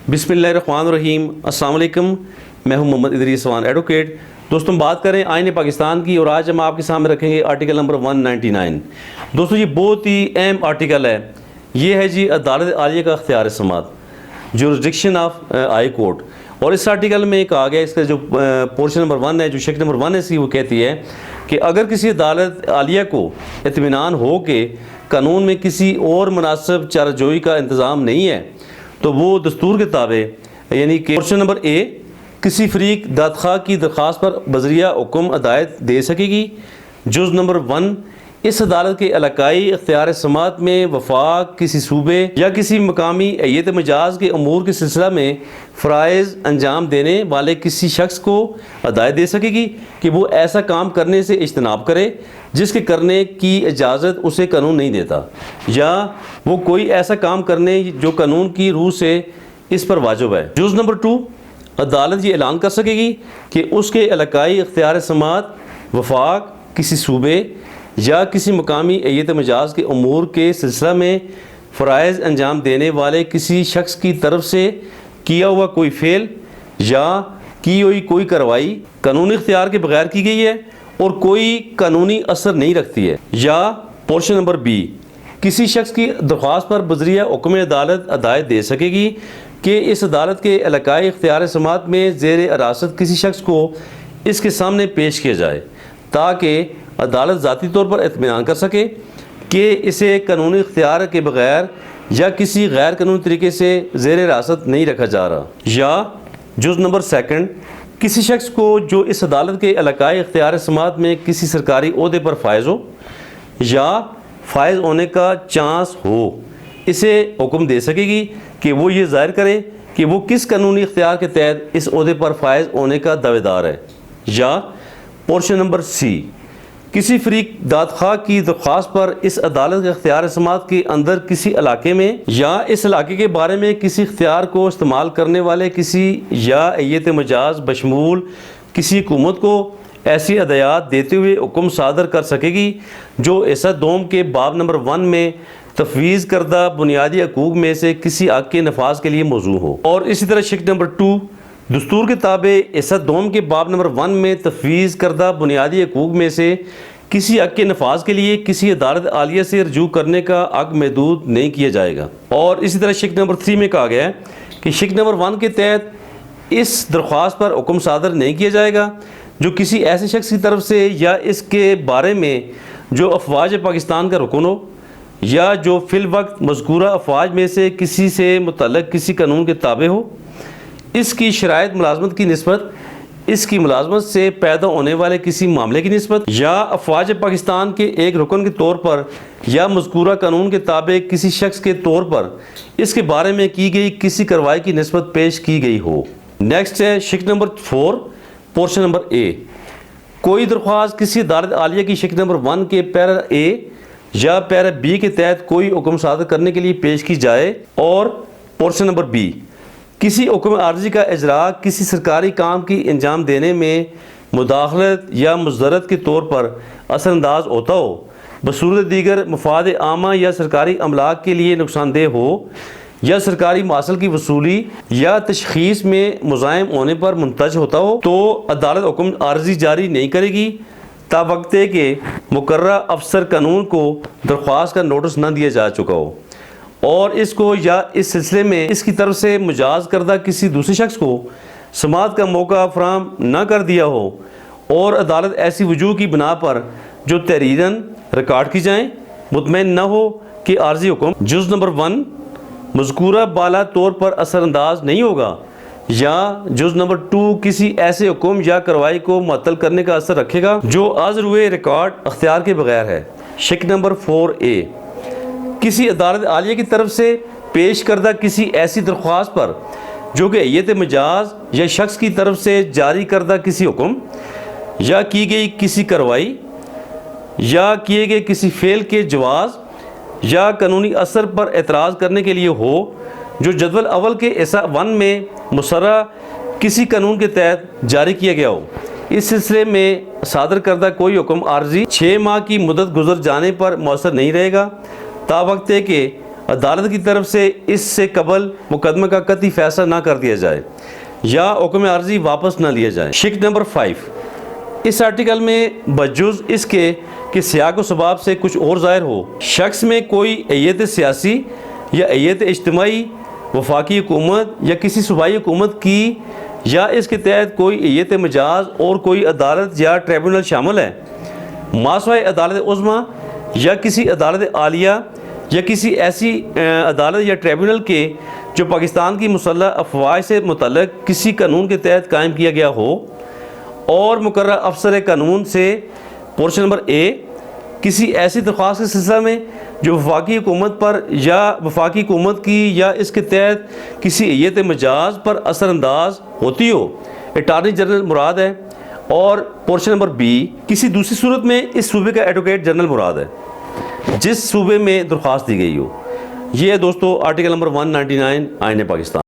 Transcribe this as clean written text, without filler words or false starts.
بسم اللہ الرحمن الرحیم۔ السلام علیکم، میں ہوں محمد ادریس وان ایڈوکیٹ۔ دوستوں بات کریں آئین پاکستان کی، اور آج ہم آپ کے سامنے رکھیں گے آرٹیکل نمبر 199۔ دوستوں یہ بہت ہی اہم آرٹیکل ہے۔ یہ ہے جی عدالت عالیہ کا اختیار سماعت، جورسڈکشن آف ہائی کورٹ۔ اور اس آرٹیکل میں کہا گیا، اس کا جو پورشن نمبر 1 ہے، جو شیکشن نمبر 1 ہے اس کی، وہ کہتی ہے کہ اگر کسی عدالت عالیہ کو اطمینان ہو کہ قانون میں کسی اور مناسب چارہ جوئی کا انتظام نہیں ہے تو وہ دستور کے تابع، یعنی کہ پورشن نمبر A، کسی فریق دادخواہ کی درخواست پر بذریعہ حکم ہدایت دے سکے گی۔ جز نمبر 1، اس عدالت کے علاقائی اختیار سماعت میں وفاق کسی صوبے یا کسی مقامی ہیئت مجاز کے امور کے سلسلہ میں فرائض انجام دینے والے کسی شخص کو ہدایت دے سکے گی کہ وہ ایسا کام کرنے سے اجتناب کرے جس کے کرنے کی اجازت اسے قانون نہیں دیتا، یا وہ کوئی ایسا کام کرنے جو قانون کی روح سے اس پر واجب ہے۔ جز نمبر 2، عدالت یہ اعلان کر سکے گی کہ اس کے علاقائی اختیار سماعت وفاق کسی صوبے یا کسی مقامی ہیئت مجاز کے امور کے سلسلہ میں فرائض انجام دینے والے کسی شخص کی طرف سے کیا ہوا کوئی فعل یا کی ہوئی کوئی کارروائی قانونی اختیار کے بغیر کی گئی ہے اور کوئی قانونی اثر نہیں رکھتی ہے، یا پورشن نمبر B، کسی شخص کی درخواست پر بذریعہ حکم عدالت ہدایت دے سکے گی کہ اس عدالت کے علاقائی اختیار سماعت میں زیر حراست کسی شخص کو اس کے سامنے پیش کیا جائے تاکہ عدالت ذاتی طور پر اطمینان کر سکے کہ اسے قانونی اختیار کے بغیر یا کسی غیر قانونی طریقے سے زیر حراست نہیں رکھا جا رہا۔ یا جز نمبر 2، کسی شخص کو جو اس عدالت کے علاقائی اختیار سماعت میں کسی سرکاری عہدے پر فائز ہو یا فائز ہونے کا چانس ہو، اسے حکم دے سکے گی کہ وہ یہ ظاہر کرے کہ وہ کس قانونی اختیار کے تحت اس عہدے پر فائز ہونے کا دعوے دار ہے۔ یا پورشن نمبر C، کسی فریق دادخواہ کی درخواست پر اس عدالت کے اختیار سماعت کے اندر کسی علاقے میں یا اس علاقے کے بارے میں کسی اختیار کو استعمال کرنے والے کسی یا ہیئت مجاز بشمول کسی حکومت کو ایسی ہدایات دیتے ہوئے حکم صادر کر سکے گی جو حصہ دوم کے باب نمبر 1 میں تفویض کردہ بنیادی حقوق میں سے کسی حق کے نفاذ کے لیے موضوع ہو۔ اور اسی طرح شیکشن نمبر 2، دستور کے تابع حصہ دوم کے باب نمبر 1 میں تفویض کردہ بنیادی حقوق میں سے کسی حق کے نفاذ کے لیے کسی عدالت عالیہ سے رجوع کرنے کا حق محدود نہیں کیا جائے گا۔ اور اسی طرح شیکشن نمبر 3 میں کہا گیا ہے کہ شیکشن نمبر 1 کے تحت اس درخواست پر حکم صادر نہیں کیا جائے گا جو کسی ایسے شخص کی طرف سے یا اس کے بارے میں جو افواج پاکستان کا رکن ہو یا جو فی الوقت مذکورہ افواج میں سے کسی سے متعلق کسی قانون کے تابع ہو، اس کی شرائط ملازمت کی نسبت، اس کی ملازمت سے پیدا ہونے والے کسی معاملے کی نسبت، یا افواج پاکستان کے ایک رکن کے طور پر یا مذکورہ قانون کے تابع کسی شخص کے طور پر اس کے بارے میں کی گئی کسی کارروائی کی نسبت پیش کی گئی ہو۔ نیکسٹ ہے section number 4، portion number A، کوئی درخواست کسی عدالت عالیہ کی شیکشن نمبر 1 کے پیرا A یا پیرا B کے تحت کوئی حکم صادر کرنے کے لیے پیش کی جائے، اور پورشن نمبر B، کسی حکم عارضی کا اجراء کسی سرکاری کام کی انجام دینے میں مداخلت یا مضرت کے طور پر اثر انداز ہوتا ہو، بصورت دیگر مفاد عامہ یا سرکاری املاک کے لیے نقصان دہ ہو، یا سرکاری مواصل کی وصولی یا تشخیص میں مزاحم ہونے پر منتج ہوتا ہو، تو عدالت حکم عارضی جاری نہیں کرے گی تا وقت کہ مقررہ افسر قانون کو درخواست کا نوٹس نہ دیا جا چکا ہو، اور اس کو یا اس سلسلے میں اس کی طرف سے مجاز کردہ کسی دوسرے شخص کو سماعت کا موقع فراہم نہ کر دیا ہو، اور عدالت ایسی وجوہ کی بنا پر جو تحریراً ریکارڈ کی جائیں مطمئن نہ ہو کہ عارضی حکم جز نمبر 1 مذکورہ بالا طور پر اثر انداز نہیں ہوگا، یا جز نمبر 2 کسی ایسے حکم یا کارروائی کو معطل کرنے کا اثر رکھے گا جو حاضر ہوئے ریکارڈ اختیار کے بغیر ہے۔ شیکشن نمبر 4A، کسی عدالت عالیہ کی طرف سے پیش کردہ کسی ایسی درخواست پر جو کہ ہیئت مجاز یا شخص کی طرف سے جاری کردہ کسی حکم یا کی گئی کسی کارروائی یا کیے گئے کسی فعل کے جواز یا قانونی اثر پر اعتراض کرنے کے لیے ہو، جو جدول اول کے حصہ 1 میں مصرح کسی قانون کے تحت جاری کیا گیا ہو، اس سلسلے میں صادر کردہ کوئی حکم عارضی 6 ماہ کی مدت گزر جانے پر مؤثر نہیں رہے گا تا وقت کہ عدالت کی طرف سے اس سے قبل مقدمے کا قطعی فیصلہ نہ کر دیا جائے یا حکم عرضی واپس نہ لیا جائے۔ شق نمبر 5، اس آرٹیکل میں بجز اس کے کہ سیاق و سباب سے کچھ اور ظاہر ہو، شخص میں کوئی ایت سیاسی یا ایت اجتماعی، وفاقی حکومت یا کسی صوبائی حکومت کی، یا اس کے تحت کوئی ایت مجاز اور کوئی عدالت یا ٹریبونل شامل ہے، ماسوائے عدالت عظمیٰ یا کسی عدالت عالیہ یا کسی ایسی عدالت یا ٹریبونل کے جو پاکستان کی مسلح افواج سے متعلق کسی قانون کے تحت قائم کیا گیا ہو، اور مقررہ افسر قانون سے پورشن نمبر اے کسی ایسی درخواست کے سلسلہ میں جو وفاقی حکومت پر یا وفاقی حکومت کی یا اس کے تحت کسی ایت مجاز پر اثر انداز ہوتی ہو، اٹارنی جنرل مراد ہے، اور پورشن نمبر بی کسی دوسری صورت میں اس صوبے کا ایڈوکیٹ جنرل مراد ہے جس صوبے میں درخواست دی گئی ہو۔ یہ ہے دوستو آرٹیکل نمبر 199 آئین پاکستان۔